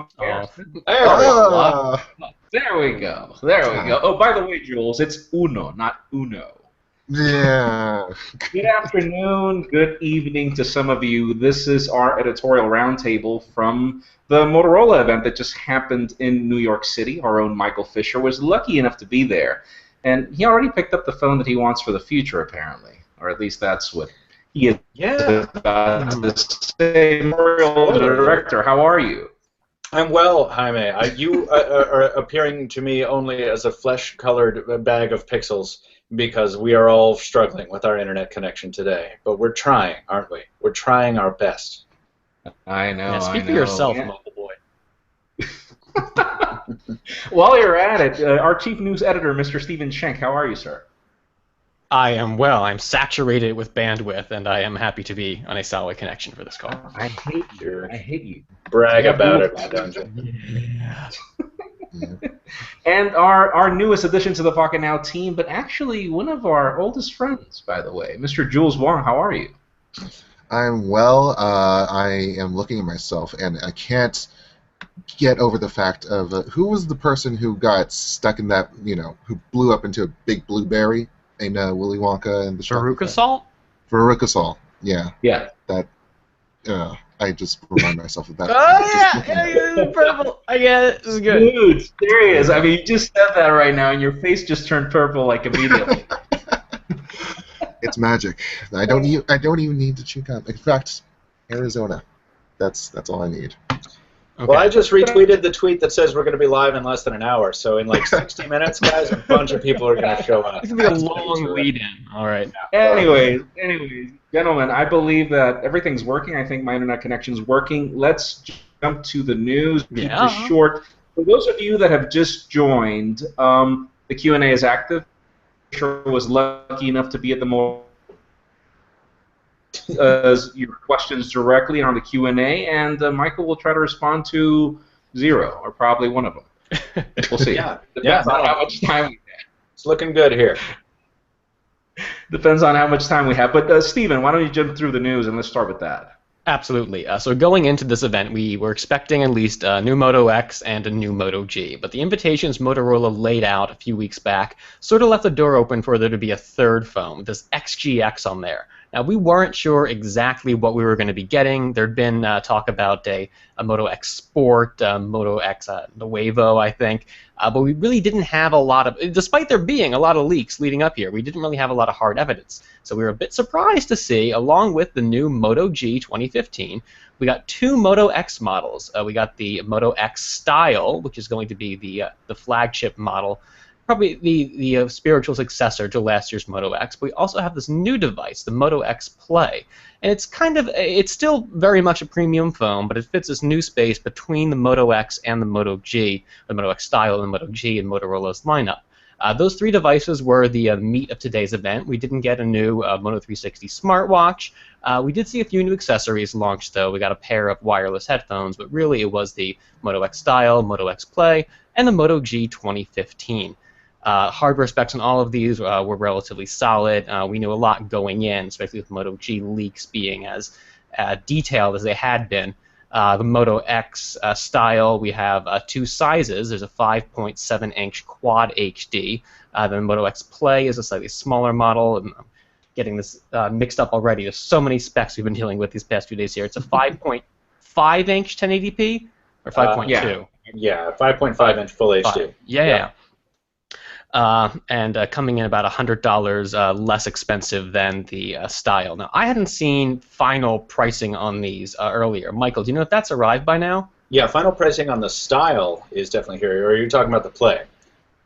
Oh, There we go. There we go. Oh, by the way, Jules, it's Uno, not Uno. Yeah. Good afternoon, good evening to some of you. This is our editorial roundtable from the Motorola event that just happened in New York City. Our own Michael Fisher was lucky enough to be there, and he already picked up the phone that he wants for the future, apparently, or at least that's what he is about to say. Memorial Director, how are you? I'm well, Jaime. You are appearing to me only as a flesh-colored bag of pixels because we are all struggling with our internet connection today. But we're trying, aren't we? We're trying our best. I know. Yeah, speak I for know. yourself, Yeah. mobile boy. While you're at it, our chief news editor, Mr. Stephen Schenck, how are you, sir? I am well. I'm saturated with bandwidth, and I am happy to be on a solid connection for this call. I hate you. I hate you. Brag about it, why don't you? Yeah. And our newest addition to the Pocketnow team, but actually one of our oldest friends, by the way, Mr. Jules Wong, how are you? I'm well. I am looking at myself, and I can't get over the fact of who was the person who got stuck in that, who blew up into a big blueberry in Willy Wonka and the Veruca Salt? Veruca Salt, yeah. Yeah. That, I just remind myself of that. Oh, yeah, purple. I get it. This is good. Dude, serious. I mean, you just said that right now, and your face just turned purple, like, immediately. It's magic. I don't even need to chew gum. In fact, Arizona. That's all I need. Okay. Well, I just retweeted the tweet that says we're going to be live in less than an hour. So in like 60 minutes, guys, a bunch of people are going to show up. It's going to be a long lead-in. All right. Anyways, gentlemen, I believe that everything's working. I think my internet connection's working. Let's jump to the news. Keep this short. For those of you that have just joined, the Q&A is active. Sure was lucky enough to be at the your questions directly on the Q&A, and Michael will try to respond to 0 or probably one of them. We'll see. Depends on how much time we have. It's looking good here. Depends on how much time we have. But Stephen, why don't you jump through the news and let's start with that. Absolutely. So going into this event, we were expecting at least a new Moto X and a new Moto G, but the invitations Motorola laid out a few weeks back sort of left the door open for there to be a third phone, this XGX on there. Now, we weren't sure exactly what we were going to be getting. There'd been talk about a Moto X Sport, Moto X Nuevo, I think, but we really didn't have a lot of, despite there being a lot of leaks leading up here, we didn't really have a lot of hard evidence. So we were a bit surprised to see, along with the new Moto G 2015, we got 2 Moto X models. We got the Moto X Style, which is going to be the flagship model, probably the spiritual successor to last year's Moto X. But we also have this new device, the Moto X Play, and it's still very much a premium phone, but it fits this new space between the Moto X and the Moto G, the Moto X Style and the Moto G in Motorola's lineup. Those 3 devices were the meat of today's event. We didn't get a new Moto 360 smartwatch. We did see a few new accessories launched, though. We got a pair of wireless headphones, but really it was the Moto X Style, Moto X Play, and the Moto G 2015. Hardware specs on all of these were relatively solid. We knew a lot going in, especially with Moto G leaks being as detailed as they had been. The Moto X Style, we have 2 sizes. There's a 5.7-inch Quad HD. The Moto X Play is a slightly smaller model. And I'm getting this mixed up already. There's so many specs we've been dealing with these past few days here. It's a 5.5-inch 1080p or 5.2? Yeah, 5.5-inch Full HD. Yeah. And coming in about $100 less expensive than the Style. Now, I hadn't seen final pricing on these earlier. Michael, do you know if that's arrived by now? Yeah, final pricing on the Style is definitely here. Or are you talking about the Play?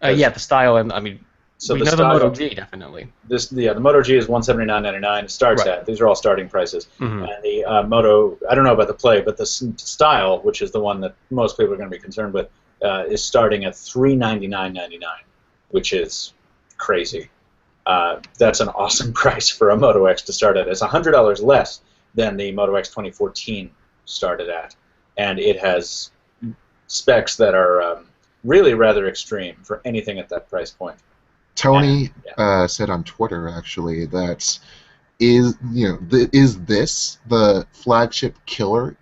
Yeah, the Style, and I mean, so we the know Style, the Moto G, definitely. The Moto G is $179.99. It starts at. These are all starting prices. Mm-hmm. And the Moto, I don't know about the Play, but the Style, which is the one that most people are going to be concerned with, is starting at $399.99. Which is crazy. That's an awesome price for a Moto X to start at. It's $100 less than the Moto X 2014 started at, and it has specs that are really rather extreme for anything at that price point. Tony said on Twitter actually that is this the flagship killer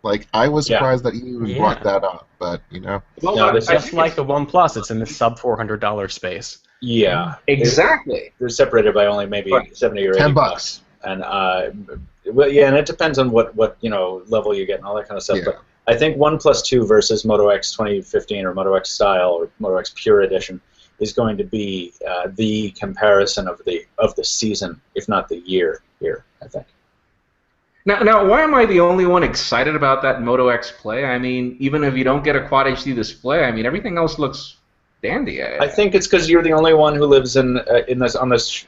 Like, I was Yeah. surprised that you even brought that up, but, you know. Well, No, It's just like the OnePlus. It's in the sub $400 space. Yeah. exactly. They're separated by only maybe Right. 70 or 80 $10. bucks. And well, yeah, and it depends on what level you get and all that kind of stuff. Yeah. But I think 1+2 versus Moto X 2015 or Moto X Style or Moto X Pure Edition is going to be the comparison of the season, if not the year here, I think. Now, why am I the only one excited about that Moto X Play? I mean, even if you don't get a Quad HD display, I mean, everything else looks dandy. I think it's because you're the only one who lives on this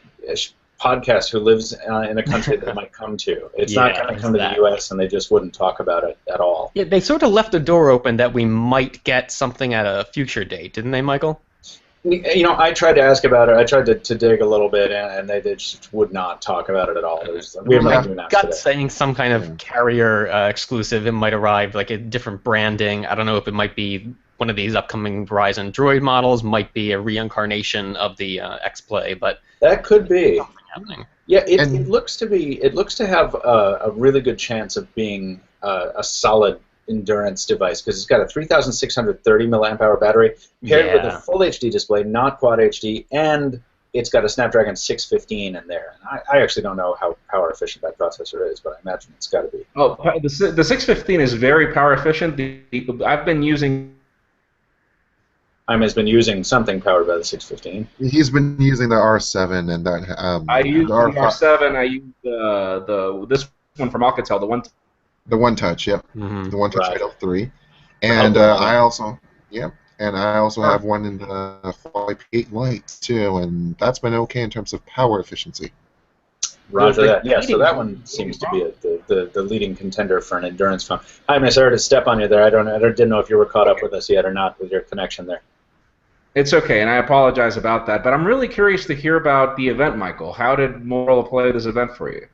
podcast who lives in a country that might come to. It's not going to come to the U.S. and they just wouldn't talk about it at all. Yeah, they sort of left the door open that we might get something at a future date, didn't they, Michael? You know, I tried to ask about it. I tried to dig a little bit, and they just would not talk about it at all. We have not doing that Gut today. saying some kind of carrier exclusive. It might arrive like a different branding. I don't know if it might be one of these upcoming Verizon Droid models, might be a reincarnation of the X Play, but that could be. Happening. Yeah, it looks to be. It looks to have a really good chance of being a solid endurance device because it's got a 3,630 milliamp hour battery paired with a full HD display, not Quad HD, and it's got a Snapdragon 615 in there. And I actually don't know how power efficient that processor is, but I imagine it's got to be. Oh, the 615 is very power efficient. I've been using. Has been using something powered by the 615. He's been using the R7 and that. I use the R7. I use this one from Alcatel, the One Touch, yep. Mm-hmm. The One Touch Right. L3. And I also have one in the Huawei P8 Lite too, and that's been okay in terms of power efficiency. Roger that. Yeah, so that one seems to be the leading contender for an endurance phone. Jaime, sorry to step on you there. I didn't know if you were caught up with us yet or not with your connection there. It's okay, and I apologize about that. But I'm really curious to hear about the event, Michael. How did Motorola play this event for you?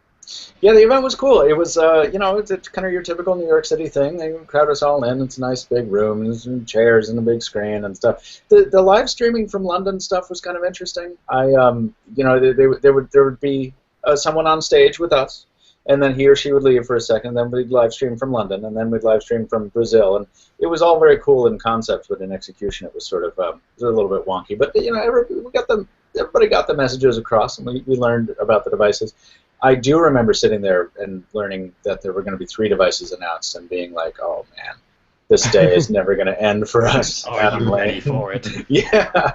Yeah, the event was cool. It was, it's kind of your typical New York City thing. They crowd us all in. It's a nice big room, and some chairs and a big screen and stuff. The live streaming from London stuff was kind of interesting. There would be someone on stage with us, and then he or she would leave for a second. Then we'd live stream from London, and then we'd live stream from Brazil, and it was all very cool in concept, but in execution, it was sort of a little bit wonky. But everybody got the messages across, and we learned about the devices. I do remember sitting there and learning that there were going to be 3 devices announced and being like, oh, man, this day is never going to end for us. Are you ready for it? Yeah.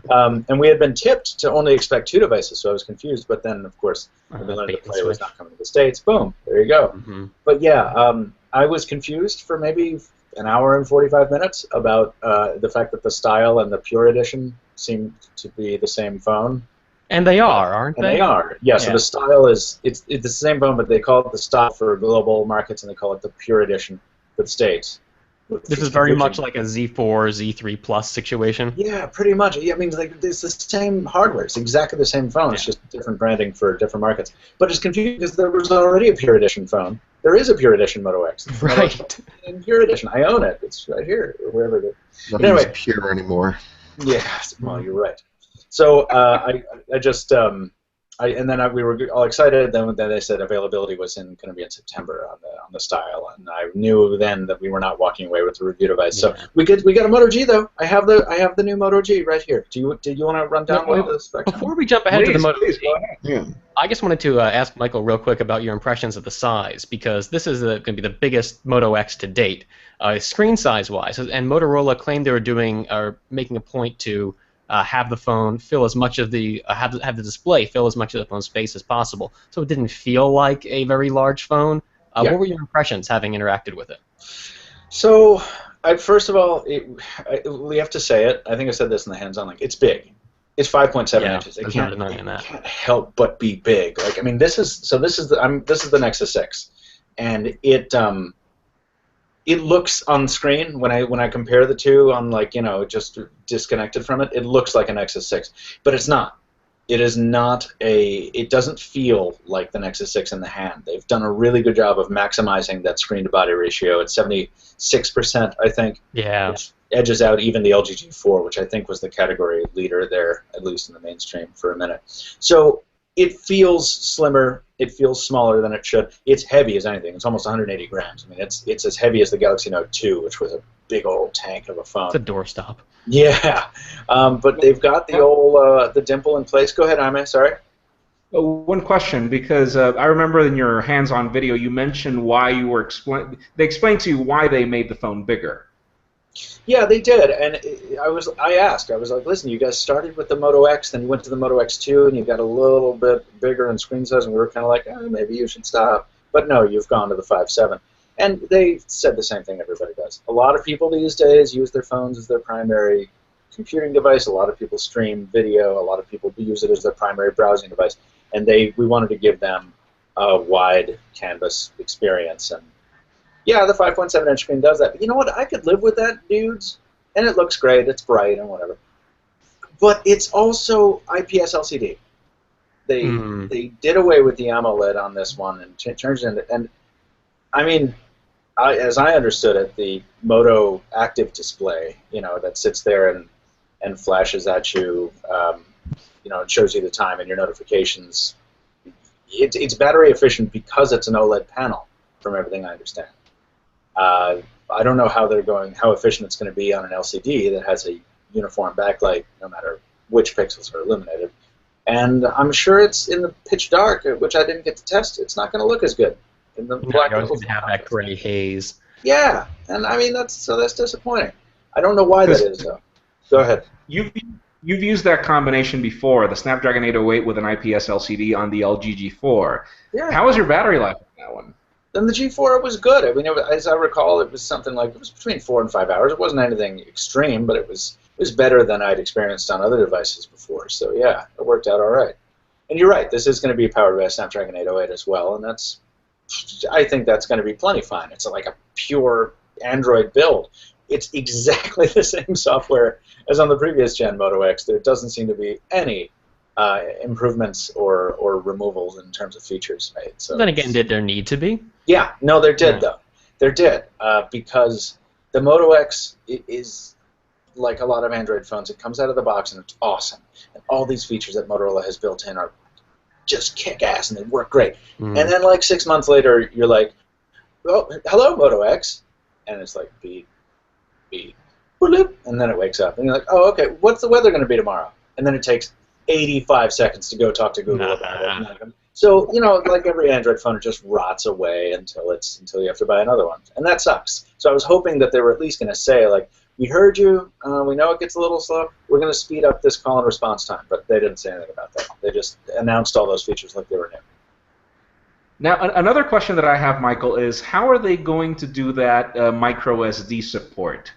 And we had been tipped to only expect 2 devices, so I was confused. But then, of course, when we learned the Play was not coming to the States, boom, there you go. Mm-hmm. But yeah, I was confused for maybe an hour and 45 minutes about the fact that the Style and the Pure Edition seemed to be the same phone. And they are, aren't they? And they are. Yeah, so the Style it's the same phone, but they call it the Style for global markets, and they call it the Pure Edition for the States. This is very much like a Z4, Z3 Plus situation. Yeah, pretty much. I mean, it's the same hardware. It's exactly the same phone. It's just different branding for different markets. But it's confusing because there was already a Pure Edition phone. There is a Pure Edition Moto X. Right. In Pure Edition. I own it. It's right here, or wherever it is. Nothing's pure anymore. Yeah, well, you're right. So we were all excited. Then they said availability was going to be in September on the Style, and I knew then that we were not walking away with the review device. So we got a Moto G though. I have the new Moto G right here. Do you want to run down the specs? Before we jump ahead to the Moto G, I just wanted to ask Michael real quick about your impressions of the size, because this is going to be the biggest Moto X to date, screen size wise, and Motorola claimed they were making a point to have the phone fill as much of the have the display fill as much of the phone space as possible, so it didn't feel like a very large phone. What were your impressions having interacted with it? So, first of all, we have to say it. I think I said this in the hands-on link. It's big. It's 5.7 inches. It can't help but be big. Like, I mean, this is the Nexus 6, and it looks on screen when I compare the two on just disconnected from it. It looks like a Nexus 6, but it's not. It is not it doesn't feel like the Nexus 6 in the hand. They've done a really good job of maximizing that screen-to-body ratio. It's 76%, I think. Yeah. Which edges out even the LG G4, which I think was the category leader there, at least in the mainstream, for a minute. So It feels slimmer. It feels smaller than it should. It's heavy as anything. It's almost 180 grams. I mean, it's as heavy as the Galaxy Note 2, which was a big old tank of a phone. It's a doorstop. Yeah, but they've got the old the dimple in place. Go ahead, Jaime. Sorry. One question, because I remember in your hands-on video you mentioned why you were they explained to you why they made the phone bigger. Yeah, they did, and I asked. I was like, listen, you guys started with the Moto X, then you went to the Moto X2, and you got a little bit bigger in screen size, and we were kind of like, maybe you should stop. But no, you've gone to the 5.7. And they said the same thing everybody does. A lot of people these days use their phones as their primary computing device. A lot of people stream video. A lot of people use it as their primary browsing device. And we wanted to give them a wide canvas experience. And yeah, the 5.7-inch screen does that. But you know what? I could live with that, dudes. And it looks great. It's bright and whatever. But it's also IPS LCD. They did away with the AMOLED on this one and changed it. And I mean, as I understood it, the Moto Active display, that sits there and flashes at you, it shows you the time and your notifications. It's battery efficient because it's an OLED panel, from everything I understand. I don't know how efficient it's going to be on an LCD that has a uniform backlight, no matter which pixels are illuminated. And I'm sure it's in the pitch dark, which I didn't get to test. It's not going to look as good. In the black you're going to have that gray haze. Yeah, and I mean that's disappointing. I don't know why that is though. Go ahead. You've used that combination before, the Snapdragon 808 with an IPS LCD on the LG G4. Yeah. How was your battery life on that one? Then the G4 was good. I mean, as I recall, it was something like between 4 and 5 hours. It wasn't anything extreme, but it was better than I'd experienced on other devices before. So yeah, it worked out all right. And you're right. This is going to be powered by a Snapdragon 808 as well, and I think that's going to be plenty fine. It's like a pure Android build. It's exactly the same software as on the previous gen Moto X. There doesn't seem to be any improvements or removals in terms of features made. So then again, did there need to be? Yeah, no, there did though. There did because the Moto X is like a lot of Android phones. It comes out of the box and it's awesome, and all these features that Motorola has built in are just kick ass and they work great. And then like 6 months later, you're like, "Oh, hello, Moto X," and it's like beep, beep, bloop, and then it wakes up, and you're like, "Oh, okay, what's the weather going to be tomorrow?" And then it takes 85 seconds to go talk to Google about it. So like every Android phone, it just rots away until you have to buy another one, and that sucks. So I was hoping that they were at least going to say like, "We heard you. We know it gets a little slow. We're going to speed up this call and response time." But they didn't say anything about that. They just announced all those features like they were new. Now, another question that I have, Michael, is how are they going to do that micro SD support?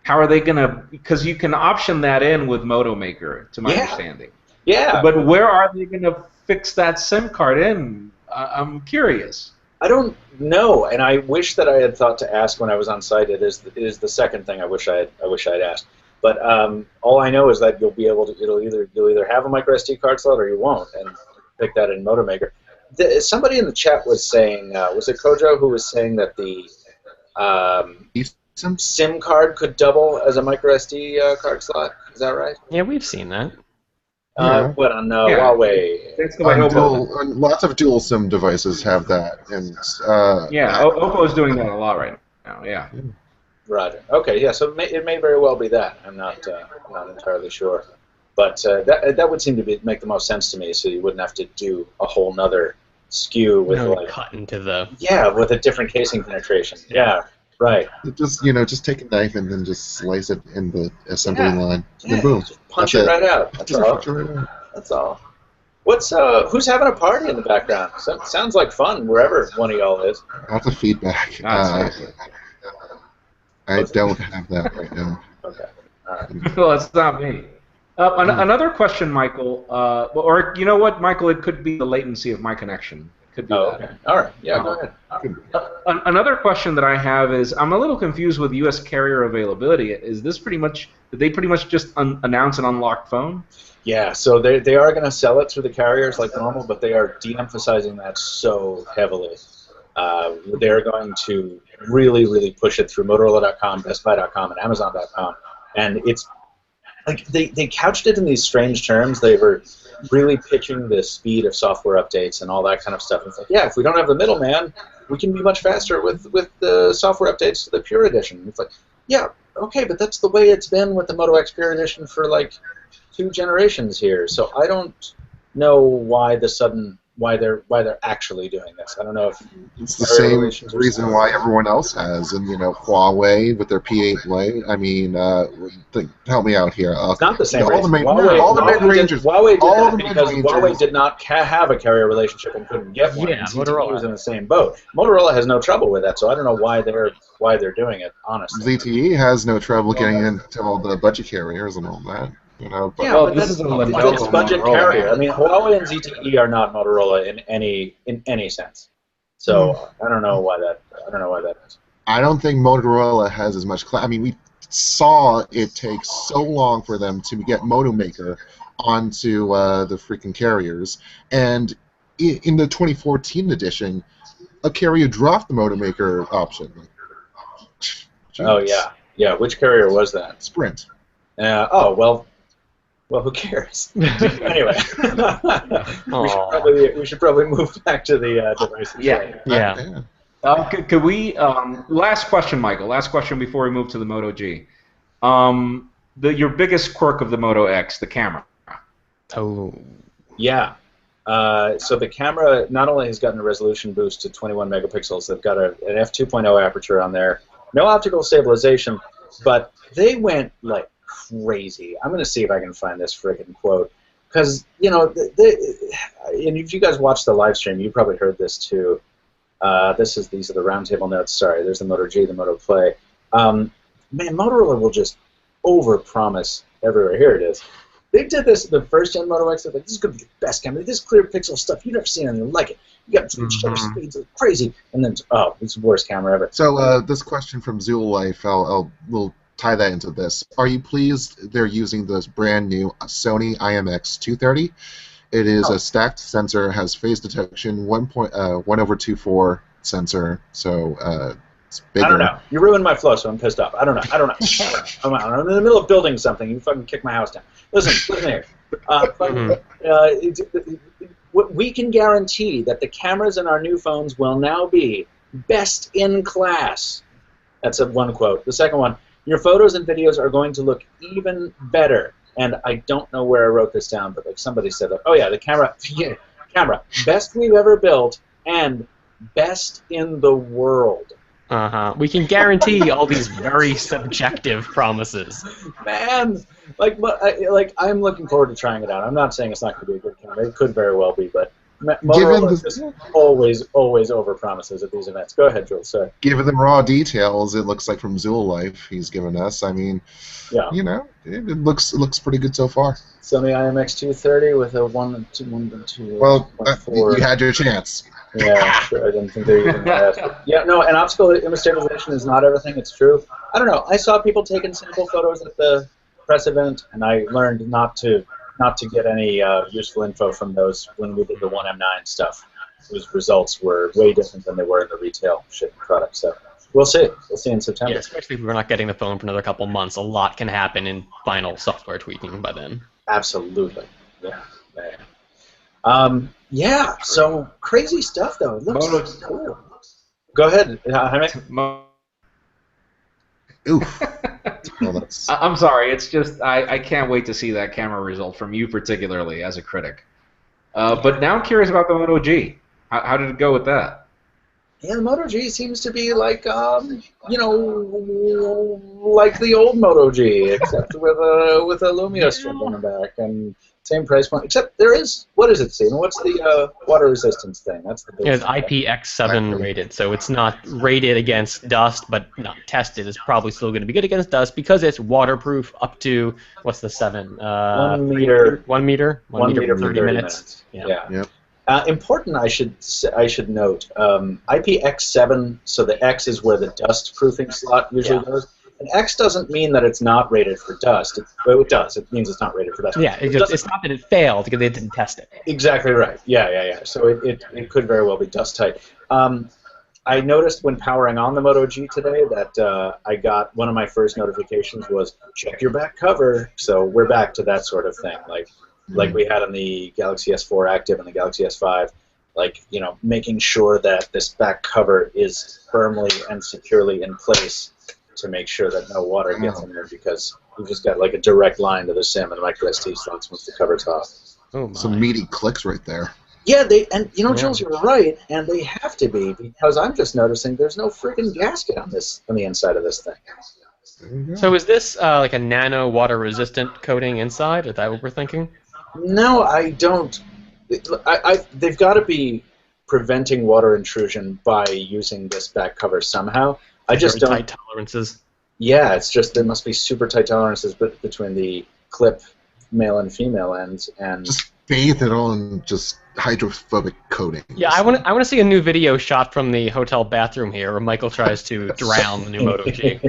How are they going to? Because you can option that in with Moto Maker, to my understanding. Yeah. But where are they going to fix that SIM card in? I'm curious. I don't know, and I wish that I had thought to ask when I was on site. It is the second thing I wish I had asked. But all I know is that you'll be able to. You'll either have a micro SD card slot or you won't, and pick that in Moto Maker. Somebody in the chat was saying, was it Kojo who was saying that the SIM card could double as a micro SD card slot? Is that right? Yeah, we've seen that. What on Huawei? That's the way Lots of dual SIM devices have that, and Oppo is doing that a lot right now. Yeah. Roger. Okay. Yeah. So it may very well be that. I'm not entirely sure, but that would seem to make the most sense to me. So you wouldn't have to do a whole nother SKU with cut into the with a different casing penetration. Yeah. Right. Just take a knife and then just slice it in the assembly line. Yeah. And boom. Just punch it right out. That's all. That's all. What's who's having a party in the background? Sounds like fun wherever one of y'all is. Lots of feedback. I don't have that right now. Okay. All right. Well, it's not me. Another question, Michael, or you know what, Michael? It could be the latency of my connection. Could be that. Okay. All right. Yeah, go ahead. Another question that I have is, I'm a little confused with U.S. carrier availability. Is this did they pretty much just announce an unlocked phone? Yeah, so they are going to sell it through the carriers like normal, but they are de-emphasizing that so heavily. They're going to really, really push it through Motorola.com, BestBuy.com, and Amazon.com, and it's like they couched it in these strange terms. They were really pitching the speed of software updates and all that kind of stuff. It's like, yeah, if we don't have the middleman, we can be much faster with the software updates to the Pure Edition. It's like, yeah, okay, but that's the way it's been with the Moto X Pure Edition for like 2 generations here. So I don't know why they're actually doing this. I don't know if it's the same reason why everyone else has, and Huawei with their P8 Lite. I mean, help me out here. It's not the same. All the mid-rangers. Huawei did not have a carrier relationship and couldn't get one. Yeah, Motorola was in the same boat. Motorola has no trouble with that, so I don't know why they're doing it. Honestly, ZTE has no trouble getting into all the budget carriers and all that. But but this is a budget carrier. I mean, Huawei and ZTE are not Motorola in any sense. So I don't know why that is. I don't think Motorola has as much. I mean, we saw it take so long for them to get Moto Maker onto the freaking carriers, and in the 2014 edition, a carrier dropped the Moto Maker option. Jeez. Oh yeah. Which carrier was that? Sprint. Well, who cares? Anyway, we should probably move back to the devices. Yeah. Could we? Last question, Michael. Last question before we move to the Moto G. Your biggest quirk of the Moto X, the camera. Oh. Yeah. So the camera not only has gotten a resolution boost to 21 megapixels, they've got an f2.0 aperture on there, no optical stabilization, but they went like crazy. I'm going to see if I can find this freaking quote, because and if you guys watched the live stream, you probably heard this too. These are the roundtable notes. Sorry, there's the Moto G, the Moto Play. Man, Motorola will just overpromise everywhere. Here it is. They did this the first gen Moto X. They're like, this is going to be the best camera. This clear pixel stuff, you've never seen anything like it. You got shutter speeds, it's crazy. And then, it's the worst camera ever. So this question from Zool Life, we'll tie that into this. Are you pleased they're using this brand new Sony IMX230? It is a stacked sensor, has phase detection, 1/24 sensor, so it's bigger. I don't know. You ruined my flow, so I'm pissed off. I don't know. I'm in the middle of building something. You fucking kick my house down. Listen here. We can guarantee that the cameras in our new phones will now be best in class. That's one quote. The second one, your photos and videos are going to look even better. And I don't know where I wrote this down, but like somebody said, oh yeah, the camera, best we've ever built and best in the world. We can guarantee all these very subjective promises. Man, I'm looking forward to trying it out. I'm not saying it's not going to be a good camera. It could very well be, but Motorola just always overpromises at these events. Go ahead, Jules. Sorry. Given the raw details, it looks like from Zool Life he's given us. I mean, it looks pretty good so far. Sony IMX230 with a 1.2. Well, you had your chance. Yeah, sure. I didn't think they were even that. Yeah, no, and optical image stabilization is not everything. It's true. I don't know. I saw people taking sample photos at the press event, and I learned not to get any useful info from those when we did the 1M9 stuff. Those results were way different than they were in the retail shipping product. So we'll see. We'll see in September. Yeah, especially if we're not getting the phone for another couple months. A lot can happen in final software tweaking by then. Absolutely. Yeah. So crazy stuff though. It looks cool. Go ahead, Jaime. Oof. I'm sorry. It's just I can't wait to see that camera result from you, particularly as a critic. But now I'm curious about the Moto G. How did it go with that? Yeah, the Moto G seems to be like like the old Moto G, except with a Lumia strip on the back and same price point. Except there is, what is it, Stephen? What's the water resistance thing? That's the big it's IPX7 rated, so it's not rated against dust, but not tested. It's probably still going to be good against dust because it's waterproof up to what's the 7? 1 meter. 1 meter. 1 meter for 30 minutes. Yeah. Yep. Important, I should note, IPX7. So the X is where the dust proofing slot usually goes. And X doesn't mean that it's not rated for dust. It does. It means it's not rated for dust. Yeah, it's not that it failed because they didn't test it. Exactly right. Yeah. So it could very well be dust tight. I noticed when powering on the Moto G today that I got one of my first notifications was check your back cover. So we're back to that sort of thing, like we had on the Galaxy S4 Active and the Galaxy S5. Like, you know, making sure that this back cover is firmly and securely in place to make sure that no water gets in there, because you've just got like a direct line to the SIM and the micro SD slots once the cover's off. Oh, Some meaty clicks right there. Yeah, and you know, Jules, you're right, and they have to be, because I'm just noticing there's no freaking gasket on the inside of this thing. So is this like a nano water resistant coating inside? Is that what we're thinking? No, I don't. They've got to be preventing water intrusion by using this back cover somehow. I just don't. Tight tolerances. Yeah, it's just there must be super tight tolerances between the clip male and female ends, and just bathe it all in just hydrophobic coating. Yeah, I want to see a new video shot from the hotel bathroom here, where Michael tries to drown the new Moto G.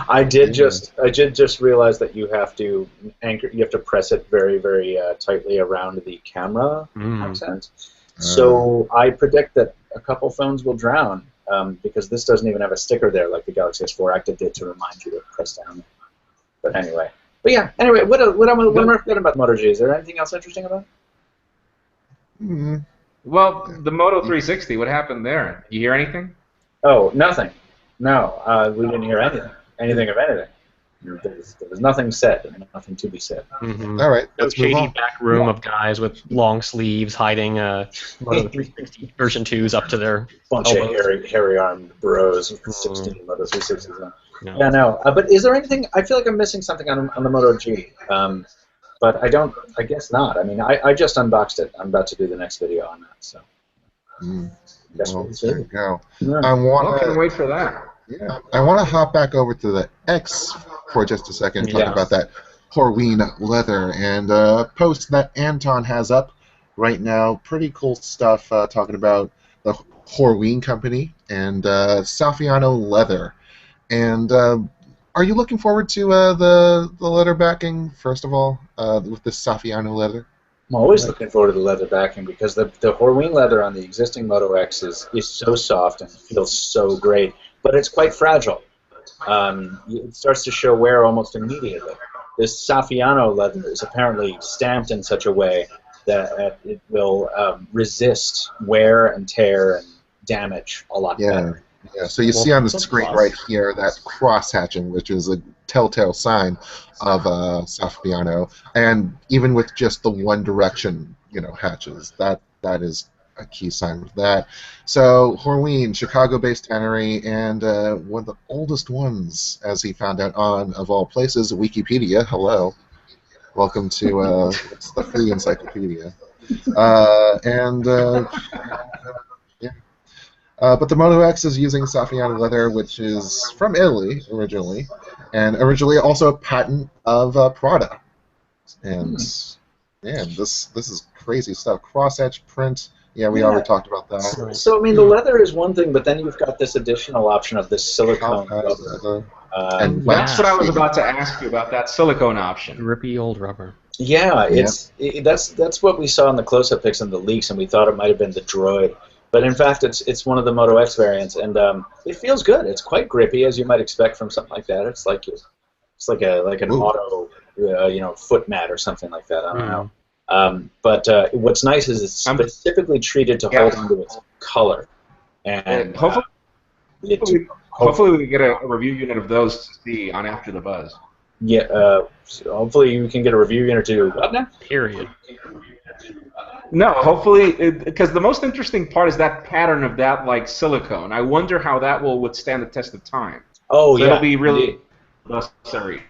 I did just realize that you have to press it very, very tightly around the camera accent. So I predict that a couple phones will drown because this doesn't even have a sticker there like the Galaxy S4 Active did to remind you to press down. But anyway. What am I forgetting about the Moto G? Is there anything else interesting about it? Well, the Moto 360, what happened there? You hear anything? Oh, nothing. No, we didn't hear anything of anything. There was nothing said, and nothing to be said. All right, No let's move shady on. back room of guys with long sleeves hiding Moto 360 version 2s up to their Bunch elbows. of hairy-armed bros with 16 Moto 360s on. No. Yeah, no. But is there anything? I feel like I'm missing something on the Moto G. But I don't. I guess not. I mean, I just unboxed it. I'm about to do the next video on that. So. Guess Well, we'll see. there you go. Yeah. I Well, can't want wait for that. to hop back over to the X for just a second, talk about that Horween leather and post that Anton has up right now. Pretty cool stuff talking about the Horween company and Saffiano leather. And are you looking forward to the leather backing, first of all, with this Saffiano leather? I'm always looking forward to the leather backing because the Horween leather on the existing Moto X is so soft and feels so great, but it's quite fragile. It starts to show wear almost immediately. This Saffiano leather is apparently stamped in such a way that it will resist wear and tear and damage a lot better. Yeah, so you see on the screen right here that cross-hatching, which is a telltale sign of Saffiano, and even with just the one direction, hatches, that is a key sign of that. So Horween, Chicago-based tannery, and one of the oldest ones, as he found out on, of all places, Wikipedia. Hello, welcome to the free encyclopedia. But the Moto X is using Saffiano leather, which is from Italy originally, and originally also a patent of Prada. And man, this is crazy stuff. Cross-hatch print. Yeah, we already talked about that. So I mean, the leather is one thing, but then you've got this additional option of this silicone rubber. And That's what I was about to ask you about, that silicone option. Rippy old rubber. Yeah, that's what we saw in the close-up pics and the leaks, and we thought it might have been the Droid. But in fact, it's one of the Moto X variants, and it feels good. It's quite grippy, as you might expect from something like that. It's like an auto, foot mat or something like that. I don't know. But what's nice is it's specifically treated to hold onto its color, and hopefully we get a review unit of those to see on After the Buzz. Yeah, hopefully you can get a review unit to what now? Period. No, hopefully, because the most interesting part is that pattern of that silicone. I wonder how that will withstand the test of time. Oh, so yeah. It'll be really necessary.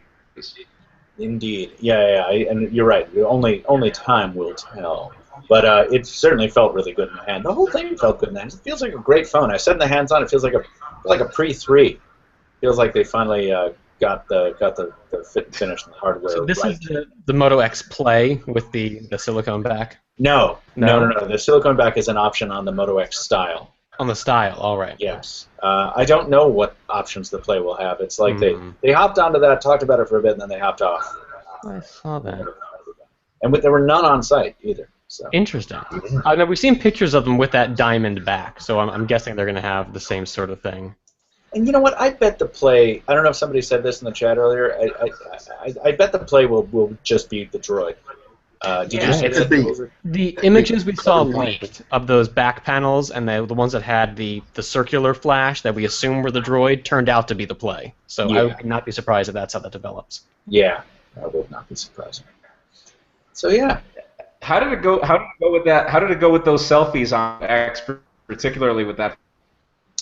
Indeed. Yeah, and you're right. Only time will tell. But it certainly felt really good in the hand. The whole thing felt good in the hand. It feels like a great phone. I set the hands on. It feels like a pre-3. Feels like they finally got the fit and finish and the hardware. So this right. is the Moto X Play with the silicone back? No. The silicone back is an option on the Moto X style. On the style, all right. Yes. I don't know what options the Play will have. It's like they hopped onto that, talked about it for a bit, and then they hopped off. I saw that. And there were none on site either. So. Interesting. Now we've seen pictures of them with that diamond back, so I'm guessing they're going to have the same sort of thing. And you know what? I bet the Play. I don't know if somebody said this in the chat earlier. I bet the Play will just be the Droid. Did you say it could that? The images we saw leaked of those back panels and the ones that had the circular flash that we assume were the Droid turned out to be the Play. So I would not be surprised if that's how that develops. Yeah, I would not be surprised. So yeah. How did it go? How did it go with that? How did it go with those selfies on X, particularly with that?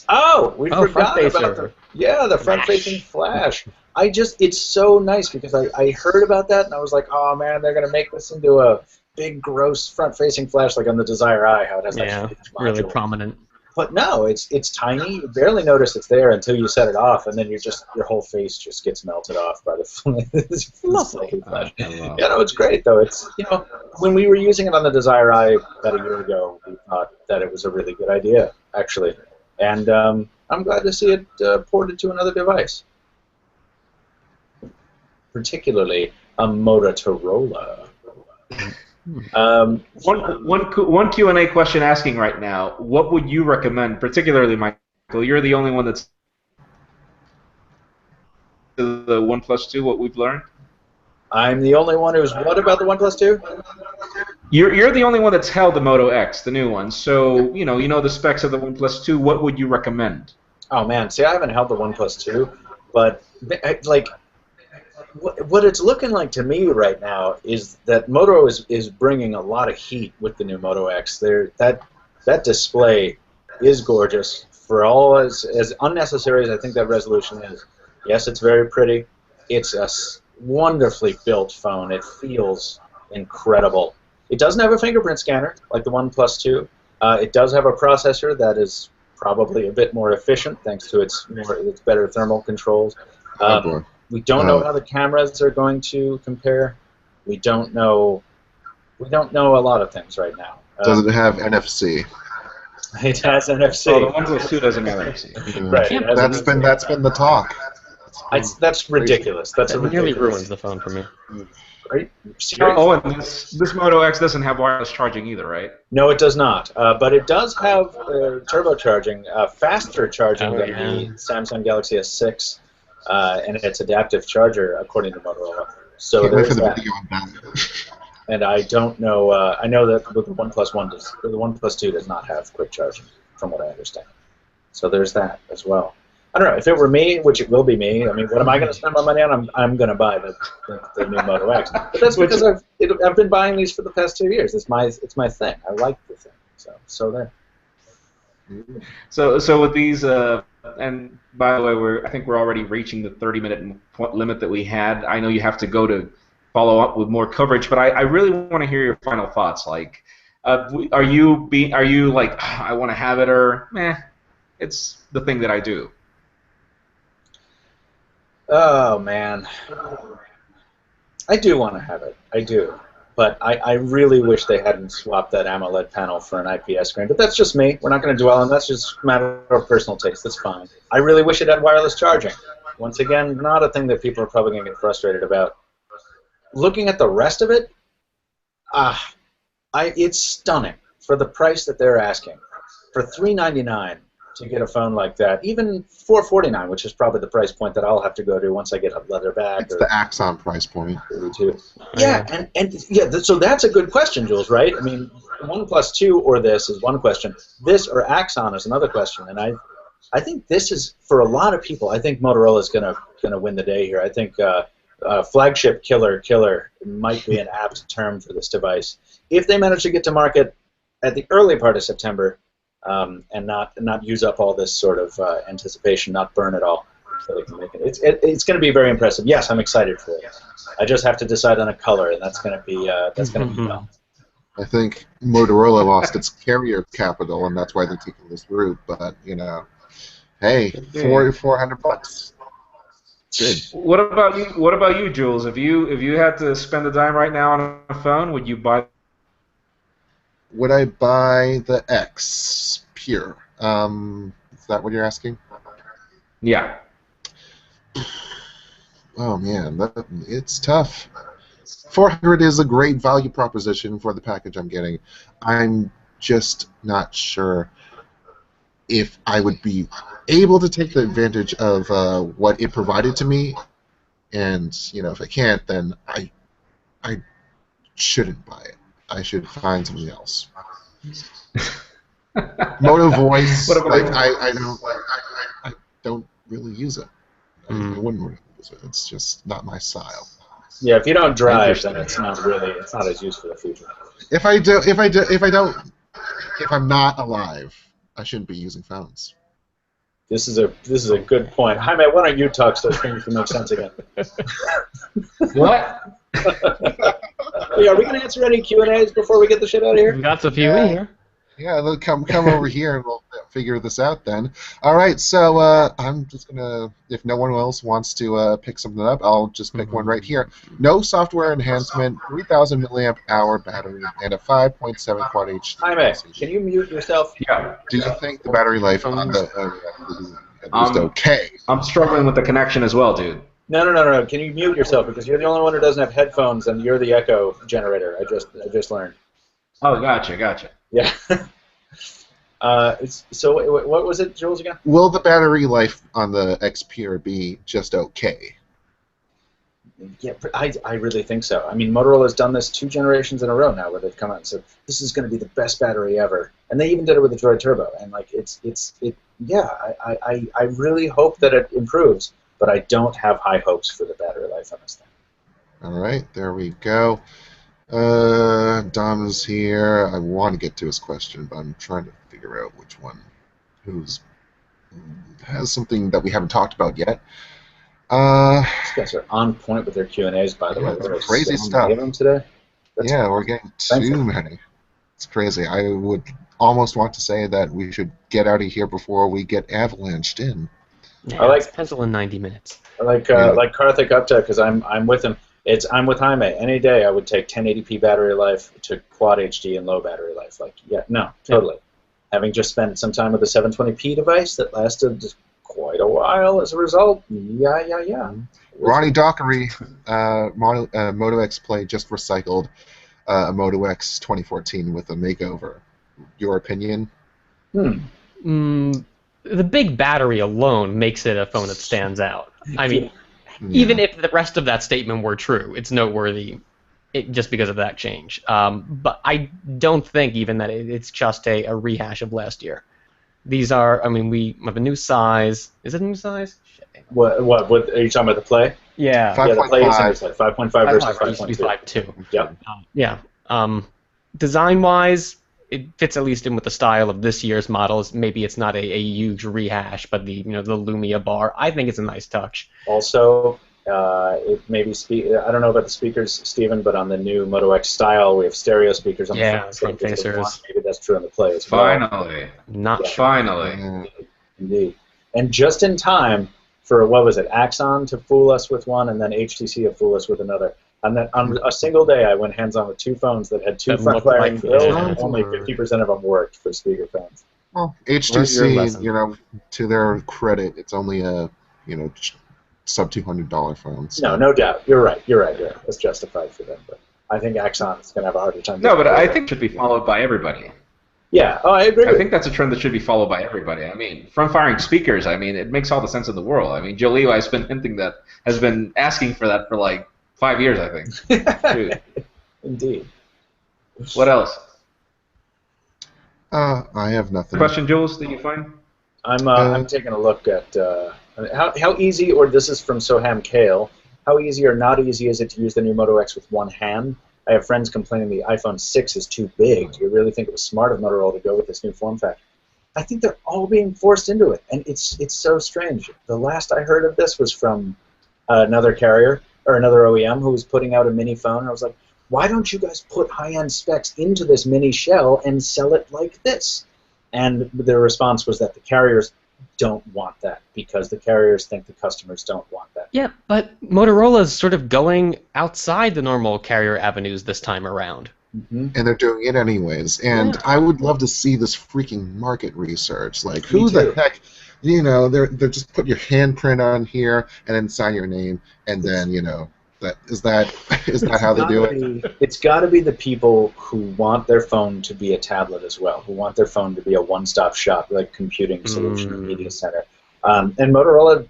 Oh, we forgot front-facer. about the front-facing flash. It's so nice because I heard about that and I was like, oh man, they're gonna make this into a big, gross front-facing flash like on the Desire Eye, how it has that huge really module. prominent. But no, it's tiny. You barely notice it's there until you set it off, and then your whole face just gets melted off by the lovely flash. Yeah, no, it's great though. It's when we were using it on the Desire Eye about a year ago, we thought that it was a really good idea actually, and I'm glad to see it ported to another device, particularly a Motorola. One Q&A question asking right now, what would you recommend, particularly Michael? You're the only one that's the OnePlus 2, what we've learned? I'm the only one who's what about the OnePlus 2? You're the only one that's held the Moto X, the new one. So, you know the specs of the OnePlus 2. What would you recommend? Oh man, see, I haven't held the OnePlus 2, but like what it's looking like to me right now is that Moto is bringing a lot of heat with the new Moto X. That display is gorgeous. For all as unnecessary as I think that resolution is, yes, it's very pretty. It's a wonderfully built phone. It feels incredible. It doesn't have a fingerprint scanner like the OnePlus 2. It does have a processor that is probably a bit more efficient thanks to its better thermal controls. We don't know how the cameras are going to compare. We don't know a lot of things right now. Does it have NFC? It has NFC. Oh, the OnePlus 2 doesn't have NFC. Right. That's been the talk. That's ridiculous. That nearly ruins the phone for me. Are you serious? Oh, and this Moto X doesn't have wireless charging either, right? No, it does not. But it does have turbocharging, faster charging than the Samsung Galaxy S6. And its adaptive charger, according to Motorola. So Can't wait for the that. video on that. And I don't know. I know that the OnePlus 1 does. The OnePlus 2 does not have quick charging, from what I understand. So there's that as well. I don't know if it were me, which it will be me. I mean, what am I going to spend my money on? I'm going to buy the new Moto X. But that's because I've been buying these for the past 2 years. It's my thing. I like the thing. So there. So with these, and by the way, I think we're already reaching the 30-minute limit that we had. I know you have to go to follow up with more coverage, but I really want to hear your final thoughts. Like, are you like, I want to have it, or meh, it's the thing that I do? Oh man, I do want to have it. I do. But I really wish they hadn't swapped that AMOLED panel for an IPS screen. But that's just me. We're not going to dwell on that. That's just a matter of personal taste. That's fine. I really wish it had wireless charging. Once again, not a thing that people are probably going to get frustrated about. Looking at the rest of it, it's stunning for the price that they're asking. For $399 to get a phone like that, even $449, which is probably the price point that I'll have to go to once I get a leather back. It's the Axon price point. Yeah, so that's a good question, Jules, right? I mean, OnePlus 2 or this is one question. This or Axon is another question, and I think this is, for a lot of people, I think Motorola is gonna win the day here. I think flagship killer might be an apt term for this device. If they manage to get to market at the early part of September, and not use up all this sort of anticipation, not burn it all, so they can make it. It's going to be very impressive. Yes, I'm excited for it. I just have to decide on a color, and that's going to be well. I think Motorola lost its carrier capital, and that's why they're taking this route. But hey, $400. Good. What about you, Jules? If you had to spend a dime right now on a phone, would you buy? Would I buy the X Pure? Is that what you're asking? Yeah. Oh man, it's tough. $400 is a great value proposition for the package I'm getting. I'm just not sure if I would be able to take the advantage of what it provided to me, and if I can't, then I shouldn't buy it. I should find something else. Moto Voice, I don't really use it. I wouldn't really use it. It's just not my style. Yeah, if you don't drive, then it's not as useful a feature. If I'm not alive, I shouldn't be using phones. This is a good point. Jaime, why don't you talk so things can make sense again? What? Yeah, are we going to answer any Q&As before we get the shit out of here? We got a few in here. Yeah, they'll come over here and we'll figure this out then. All right, so I'm just gonna, if no one else wants to pick something up, I'll just pick one right here. No software enhancement, 3,000 milliamp hour battery, and a 5.7 quad HD. Jaime, can you mute yourself? Yeah. Do you think the battery life on the is okay? I'm struggling with the connection as well, dude. No. Can you mute yourself, because you're the only one who doesn't have headphones, and you're the echo generator. I just learned. Oh, gotcha. Yeah. So what was it, Jules, again? Will the battery life on the XPR be just okay? Yeah, I really think so. I mean, Motorola's done this 2 generations in a row now, where they've come out and said this is going to be the best battery ever, and they even did it with the Droid Turbo. And like, I really hope that it improves, but I don't have high hopes for the battery life on this thing. All right, there we go. Dom is here. I want to get to his question, but I'm trying to figure out which one has something that we haven't talked about yet. These guys are on point with their Q&As, by the way. There's crazy stuff. Of them today. We're getting too many. It's crazy. I would almost want to say that we should get out of here before we get avalanched in. Yeah, I like pencil in 90 minutes. I like Karthik Gupta, because I'm with him. I'm with Jaime. Any day I would take 1080p battery life to quad HD and low battery life. Like, yeah, no, totally. Yeah. Having just spent some time with a 720p device that lasted quite a while as a result, yeah. Ronnie Dockery, Moto X Play just recycled a Moto X 2014 with a makeover. Your opinion? The big battery alone makes it a phone that stands out. I mean... Even if the rest of that statement were true, it's noteworthy just because of that change. But I don't think even that it's just a rehash of last year. These are, I mean, we have a new size. Is it a new size? Shit. What are you talking about, the Play? Yeah. 5.5. Yeah, the Play is a new size. 5.5 versus 5.2. Used to be 5.2. Yep. Yeah. Design-wise, it fits at least in with the style of this year's models. Maybe it's not a huge rehash, but the Lumia bar, I think it's a nice touch. Also, it maybe I don't know about the speakers, Stephen, but on the new Moto X style, we have stereo speakers on the front facers. Maybe that's true on the Play as well. Finally. Indeed. And just in time for, what was it, Axon to fool us with one, and then HTC to fool us with another. And then on a single day, I went hands-on with 2 phones that had 2 front-firing grills, and only 50% of them worked for speaker phones. Well, HTC, to their credit, it's only a, sub $200 phone. So. No doubt. You're right. It's justified for them, but I think Axon is going to have a harder time. No, but I think it should be followed by everybody. Yeah, I agree. I think that's a trend that should be followed by everybody. I mean, front-firing speakers, I mean, it makes all the sense in the world. I mean, Joe Levi's been hinting that, has been asking for that for like 5 years, I think. Dude. Indeed. What else? I have nothing. Question, Jules, that you find? I'm taking a look at how easy, or this is from Soham Kale, how easy or not easy is it to use the new Moto X with one hand? I have friends complaining the iPhone 6 is too big. Do you really think it was smart of Motorola to go with this new form factor? I think they're all being forced into it, and it's so strange. The last I heard of this was from another carrier, or another OEM who was putting out a mini phone, and I was like, why don't you guys put high-end specs into this mini shell and sell it like this? And their response was that the carriers don't want that, because the carriers think the customers don't want that. Yeah, but Motorola's sort of going outside the normal carrier avenues this time around. Mm-hmm. And they're doing it anyways. And I would love to see this freaking market research. Like, who the heck, they're just put your handprint on here and then sign your name, and then, Is that how they do it? It's got to be the people who want their phone to be a tablet as well, who want their phone to be a one-stop shop, like computing solution or media center. And Motorola,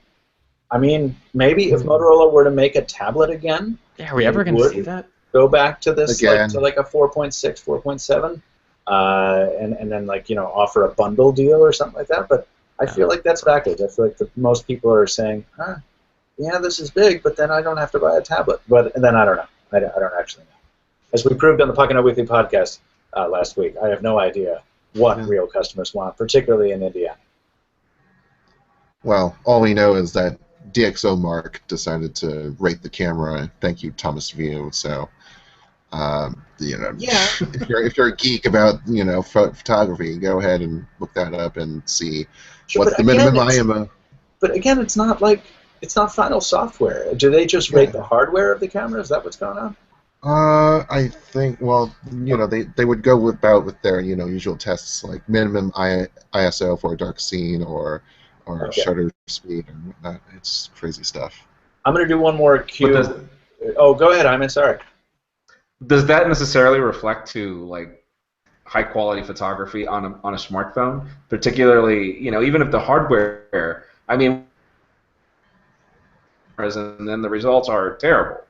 I mean, maybe if Motorola were to make a tablet again, Yeah, are we ever going to see that? Go back to this, Again. to like a 4.6, 4.7, and then offer a bundle deal or something like that. But I feel like that's backwards. I feel like most people are saying, yeah, this is big, but then I don't have to buy a tablet. But then I don't know. I don't actually know. As we proved on the Pocketnow Weekly podcast last week, I have no idea what real customers want, particularly in Indiana. Well, all we know is that DxO Mark decided to rate the camera. Thank you, Thomas View. So, Yeah. if you're a geek about photography, go ahead and look that up and see what's the minimum IMO. But again, it's not final software. Do they just rate the hardware of the camera? Is that what's going on? I think, well, they would go with their usual tests like minimum ISO for a dark scene or shutter speed and whatnot. It's crazy stuff. I'm going to do one more cue. Oh, go ahead, Jaime. Sorry. Does that necessarily reflect to like high quality photography on a smartphone? Particularly, even if the hardware, I mean, and then the results are terrible.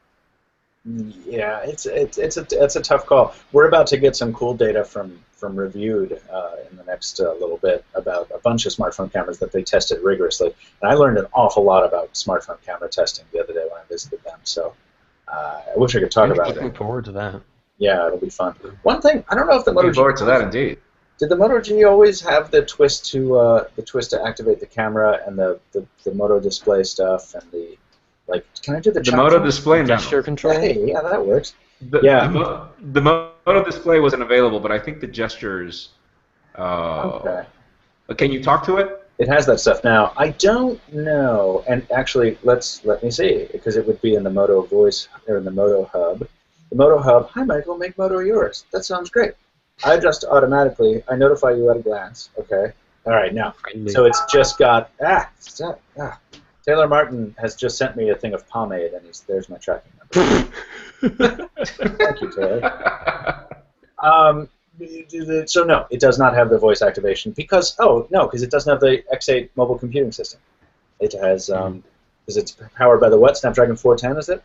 Yeah, it's a tough call. We're about to get some cool data from Reviewed in the next little bit about a bunch of smartphone cameras that they tested rigorously, and I learned an awful lot about smartphone camera testing the other day when I visited them. So I wish I could talk about it. Looking forward to that. Yeah, it'll be fun. One thing, I don't know if the Moto G. Looking forward to that indeed. Did the Moto G always have the twist to activate the camera and the Moto display Stuff and the can I do the Moto display gesture control? Hey, yeah, that works. The Moto display wasn't available, but I think the gestures. Okay. Can you talk to it? It has that stuff now. I don't know, and actually, let me see, because it would be in the Moto Voice or in the Moto Hub. The Moto Hub. Hi, Michael. Make Moto yours. That sounds great. I just automatically notify you at a glance. Okay. All right. Now, so it's just got Taylor Martin has just sent me a thing of pomade, and there's my tracking number. Thank you, Taylor. So no, it does not have the voice activation because it doesn't have the X8 mobile computing system. It has because it's powered by the what? Snapdragon 410, is it?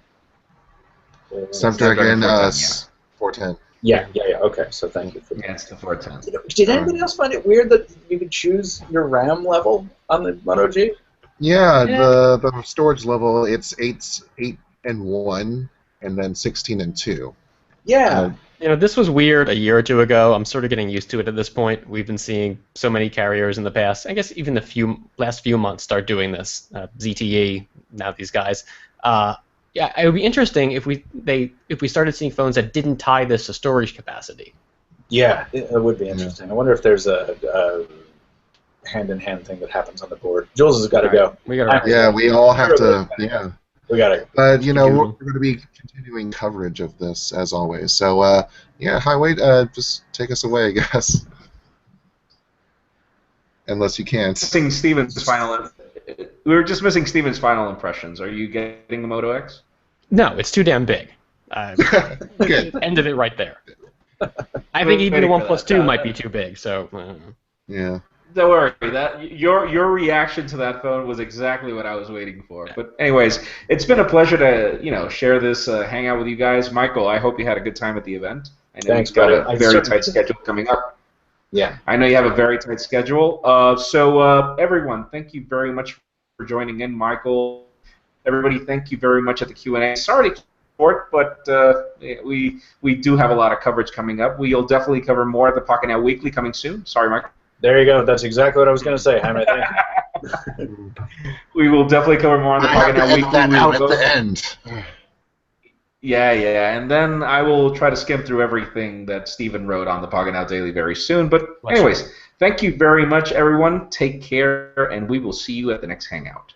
Snapdragon 410. Yeah. Okay, so thank you for that. Yeah, it's the 410. Did anybody else find it weird that you could choose your RAM level on the Moto G? Yeah, the storage level, it's 8 and 1, and then 16 and 2. Yeah. This was weird a year or two ago. I'm sort of getting used to it at this point. We've been seeing so many carriers in the past. I guess even the last few months start doing this. ZTE, now these guys. Yeah, it would be interesting if we started seeing phones that didn't tie this to storage capacity. Yeah, it would be interesting. I wonder if there's a hand-in-hand thing that happens on the board. Jules has got to go. We all have to. Yeah, we got to. But we're going to be continuing coverage of this as always. So Highway, just take us away, I guess. Unless you can't. We were just missing Steven's final impressions. Are you getting the Moto X? No, it's too damn big. Good. Ended it right there. I think even the OnePlus 2 might be too big. So. Yeah. Don't worry. That your reaction to that phone was exactly what I was waiting for. But anyways, it's been a pleasure to share this hangout with you guys. Michael, I hope you had a good time at the event. I know you've got a very tight schedule coming up. Yeah. I know you have a very tight schedule. So everyone, thank you very much for joining in. Michael, everybody, thank you very much at the Q&A. Sorry to keep it short, but we do have a lot of coverage coming up. We'll definitely cover more at the Pocketnow Weekly coming soon. Sorry, Michael. There you go. That's exactly what I was going to say, Jaime. We will definitely cover more on the Pocketnow Weekly. Out at the end. Yeah, and then I will try to skim through everything that Steven wrote on the Pocketnow Daily very soon. But anyways, thank you very much, everyone. Take care, and we will see you at the next Hangout.